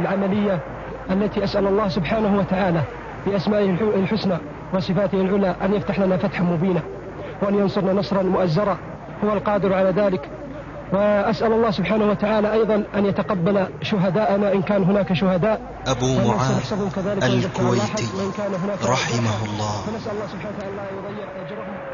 العملية التي أسأل الله سبحانه وتعالى بأسمائه الحسنى وصفاته العلى أن يفتح لنا فتحا مبينا وأن ينصرنا نصرا مؤزرا، هو القادر على ذلك. وأسأل الله سبحانه وتعالى أيضا أن يتقبل شهداءنا إن كان هناك شهداء. أبو معاذ الكويتي رحمه الله.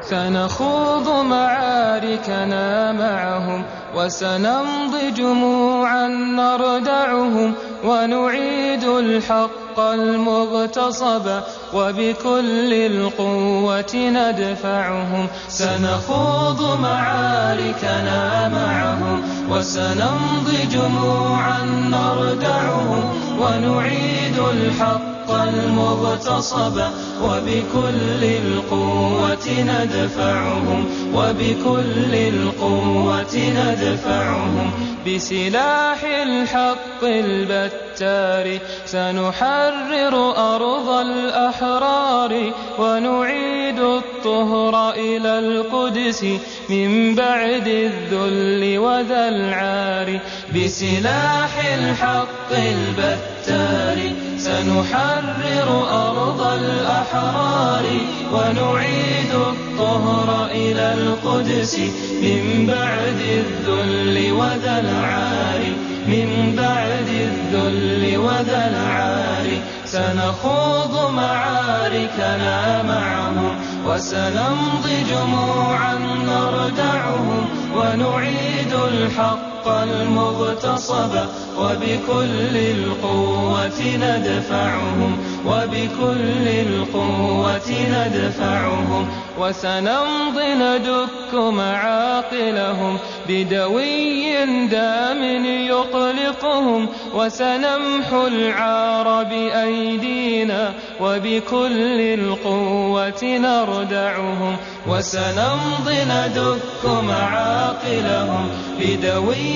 سنخوض معاركنا معهم وسنمضي جموعا نردعهم ونعيد الحق المغتصب وبكل القوة ندفعهم. سنخوض معاركنا معهم وسنمضي جموعا نردعهم ونعيد الحق المغتصب وبكل القوة ندفعهم وبكل القوة ندفعهم. بسلاح الحق البتار سنحرر أرض الأحرار ونعيد الطهر إلى القدس من بعد الذل وذا العار. بسلاح الحق البتار سنحرر أرض الأحرار ونعيد الطهر إلى القدس من بعد الذل وذا العار من بعد الذل وذا العار. سنخوض معاركنا معهم وسنمضي جموعا نردعهم ونعيد الحق المغتصب وبكل القوة ندفعهم وبكل القوة ندفعهم. وسنمضي ندك معاقلهم بدوي دام يقلقهم وسنمحو العار بأيدينا وبكل القوة نردعهم. وسنمضي ندك معاقلهم بدوي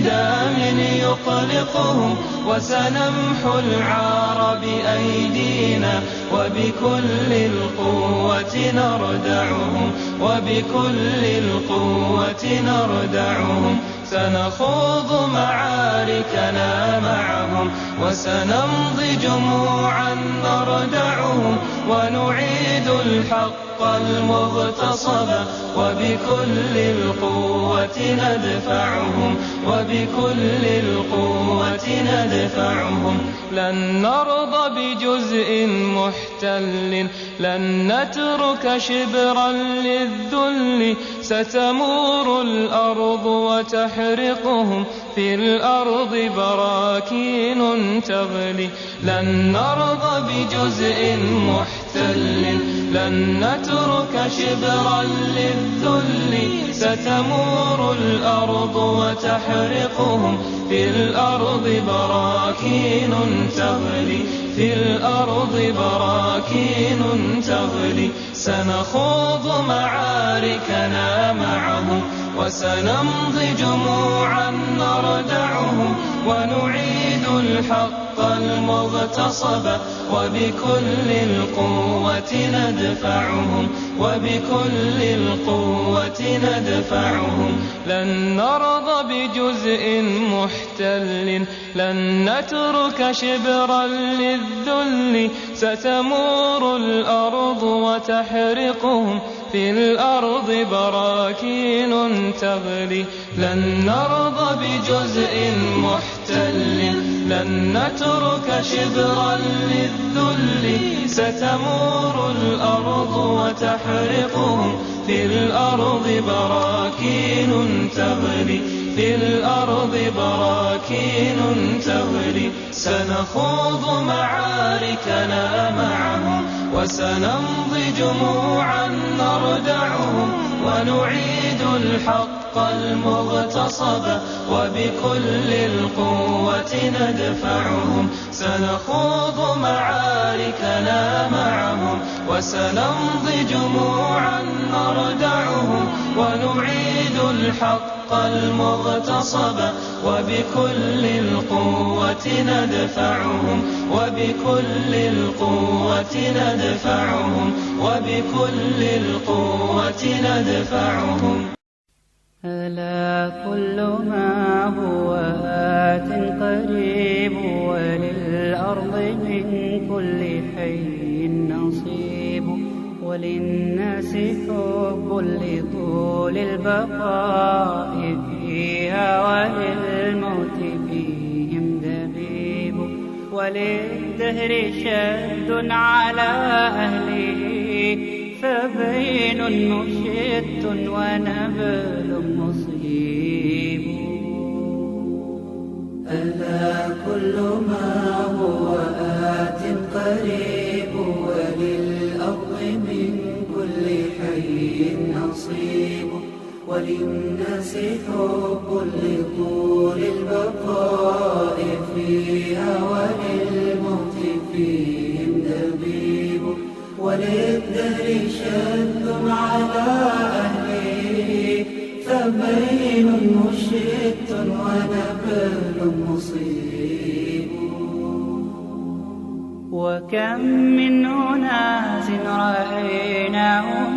دام يقلقهم وسنمحو العار بأيدينا وبكل القوة نردعهم وبكل القوة نردعهم. سنخوض معاركنا معهم وسنمضي جموعا نردعهم ونعيد الحق المغتصب وبكل القوة ندفعهم وبكل القوة ندفعهم. لن نرضى بجزء محتل لن نترك شبرا للذل ستمور الأرض وتحرقهم في الأرض براكين تغلي. لن نرضى بجزء محتل لن نترك شبرا للذل ستمور الأرض وتحرقهم في الأرض براكين تغلي في الأرض براكين تغلي. سنخوض معاركنا معهم وسنمضي جموعا نردعهم ونعيد الحق المغتصب وبكل القوة ندفعهم وبكل القوة ندفعهم. لن نرضى بجزء محتل لن نترك شبرا للذل ستمور الأرض وتحرقهم في الأرض براكين تغلي. لن نرضى بجزء محتل لن نترك شبرا للذل ستمور الأرض وتحرقهم في الأرض براكين تغلي في الأرض براكين تغلي. سنخوض معاركنا معهم وسنمضي جموعا نردعهم ونعيد الحق المغتصب وبكل القوة ندفعهم. سنخوض معاركنا معهم وسنمضي جموعا نردعهم ونعيد الحق المغتصب وبكل القوة ندفعهم وبكل القوة ندفعهم وبكل القوة ندفعهم. ألا كل ما هو آت قريب وللأرض من كل حي نصيب وللناس حب لطول البقاء فيها وللموت فيهم دبيب وللدهر شد على أهله فبين مشت ونبل مصيب. ألا كل ما هو آت قريب وللأرض من كل حي نصيب وللناس حب لطول البقاء فيها وللموت فيهم دبيب وللدهر شد على أهله فبين مشت ونبل مصيب. وكم من أناس رأيناهم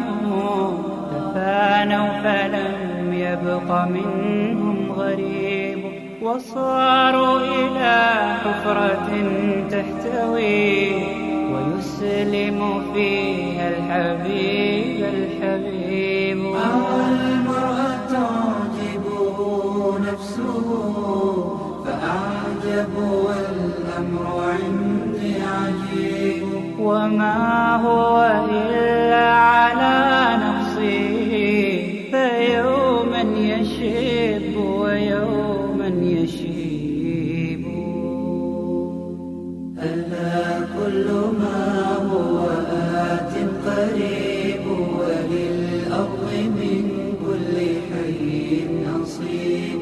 تفانوا فلم يبق منهم غريب وصاروا إلى حفرة تحتوي ويسلم فيها الحبيب الحبيب. المرأة تعجبه نفسه فأعجب والأمر عندي عجيب وما هو إلا على نفسه فيوما يشيب ويوما يشيب. ألا كل ما هو آت قريب وللأرض من كل حي نصيب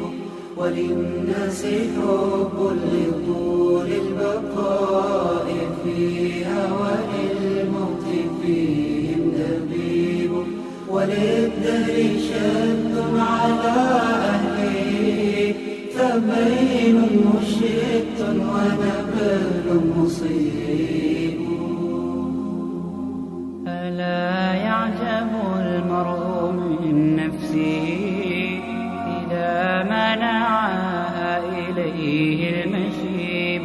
وللناس حب لطول البقاء فيها وللموت فيهم دبيب وللدهر شد على أهله فبين مشت ونبل مصيب. ألا يعجب المرء من نفسه إذا منعها إليه المشيب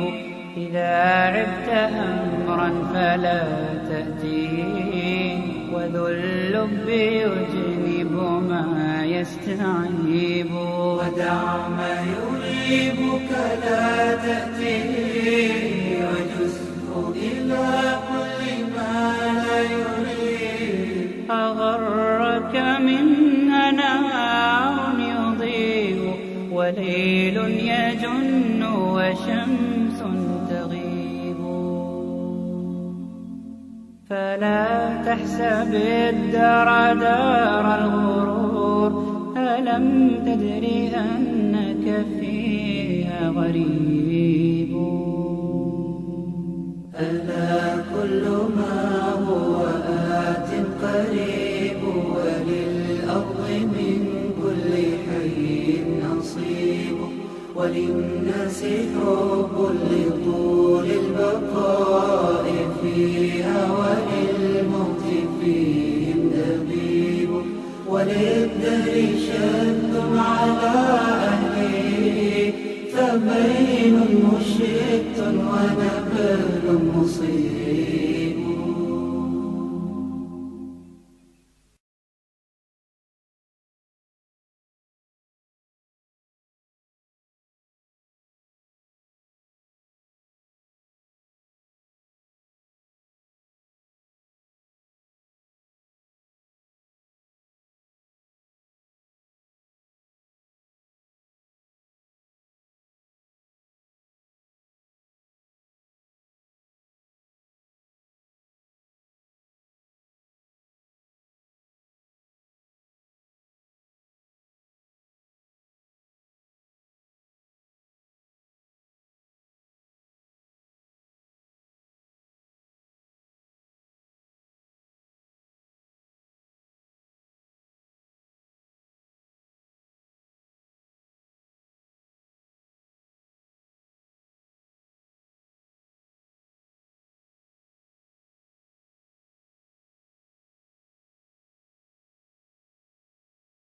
إذا عبت أمرا فلا تأتيه وذو اللب يجنب ما يستعيب ودع ما يريبك لا تأتيه وجزه إلى كل ما لا يريب. أغرك منها نهار يضيء وليل يجن وشمس تغيب فلا تحسب الدار دار الغرور ألم تدر أنك فيها غريب. ألا كل ما هو آت قريب وللأرض من كل حي نصيب وللناس حب لطول البقاء فيها وللموت فيهم دبيب وللدهر شد على أهله فبين مشت ونبل مصيب.